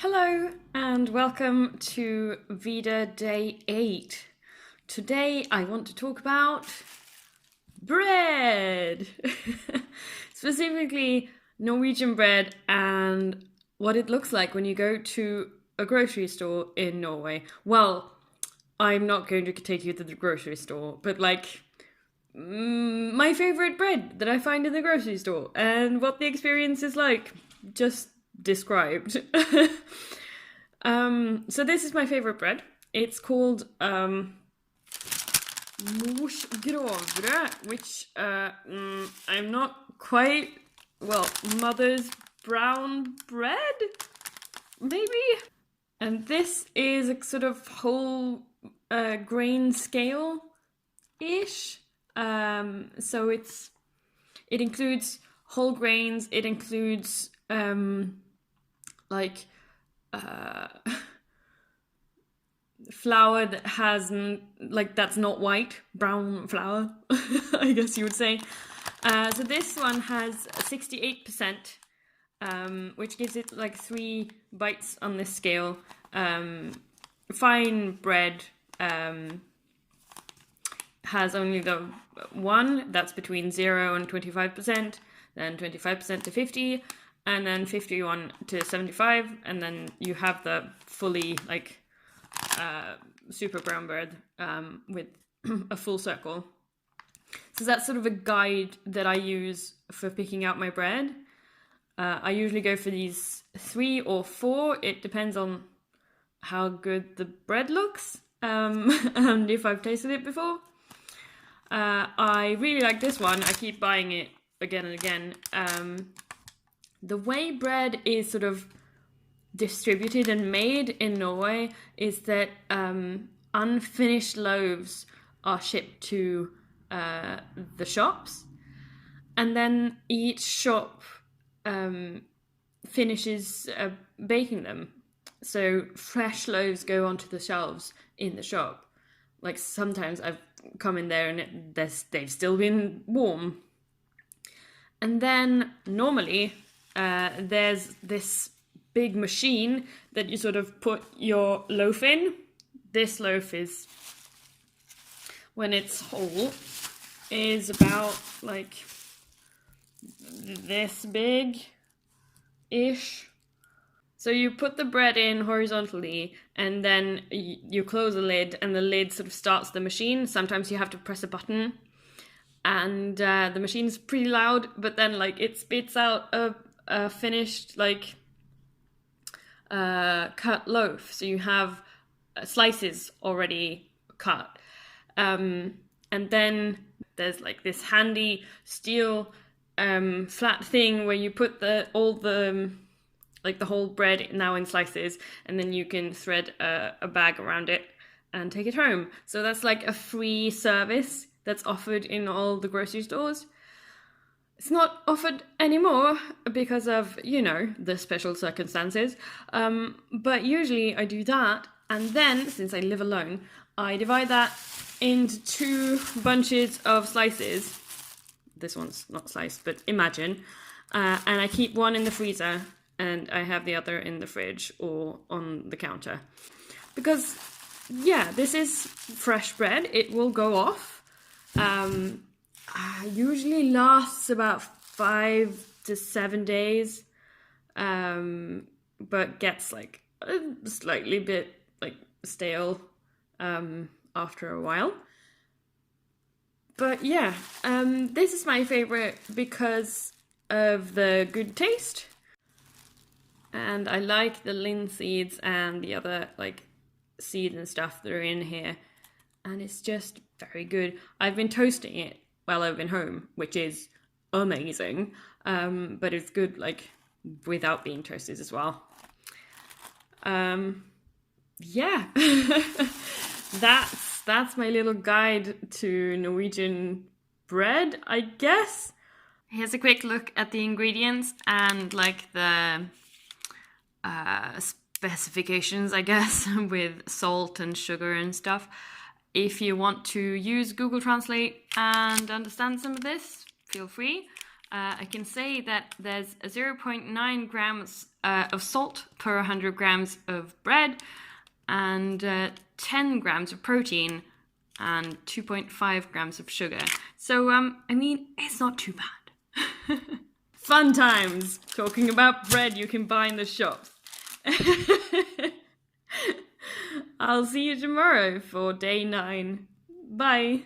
Hello and welcome to VEDA Day 8. Today I want to talk about bread, specifically Norwegian bread and what it looks like when you go to a grocery store in Norway. Well, I'm not going to take you to the grocery store, but my favorite bread that I find in the grocery store and what the experience is like, just described. So this is my favorite bread. It's called mors grovbrød, which I'm not quite, mother's brown bread, maybe? And this is a sort of whole grain scale-ish. So it includes whole grains, it includes flour that that's not white, brown flour, I guess you would say. So this one has 68%, which gives it like 3 bites on this scale. Fine bread has only the one that's between 0 and 25%, then 25% to 50, and then 51 to 75, and then you have the fully super brown bread with a full circle. So that's sort of a guide that I use for picking out my bread. I usually go for these 3 or 4. It depends on how good the bread looks and if I've tasted it before. I really like this one. I keep buying it again and again. The way bread is sort of distributed and made in Norway is that unfinished loaves are shipped to the shops, and then each shop finishes baking them. So fresh loaves go onto the shelves in the shop. Like sometimes I've come in there and they've still been warm. And then normally there's this big machine that you sort of put your loaf in. This loaf is, when it's whole, is about like this big-ish. So you put the bread in horizontally and then you close the lid and the lid sort of starts the machine. Sometimes you have to press a button and the machine's pretty loud, but then it spits out a finished cut loaf. So you have slices already cut. And then there's this handy steel flat thing where you put the whole bread now in slices, and then you can thread a bag around it and take it home. So that's like a free service that's offered in all the grocery stores. It's not offered anymore because of, the special circumstances. But usually I do that, and then, since I live alone, I divide that into 2 bunches of slices. This one's not sliced, but imagine. And I keep one in the freezer, and I have the other in the fridge or on the counter. Because, this is fresh bread. It will go off. Usually lasts about 5 to 7 days, but gets a slightly bit stale after a while. But this is my favorite because of the good taste, and I like the linseeds and the other seeds and stuff that are in here, and it's just very good. I've been toasting it while I've been home, which is amazing, but it's good without being toasted as well. That's my little guide to Norwegian bread, I guess. Here's a quick look at the ingredients and the specifications, I guess, with salt and sugar and stuff. If you want to use Google Translate and understand some of this, feel free. I can say that there's 0.9 grams of salt per 100 grams of bread, and 10 grams of protein, and 2.5 grams of sugar. So, I mean, it's not too bad. Fun times talking about bread you can buy in the shops. I'll see you tomorrow for day 9. Bye.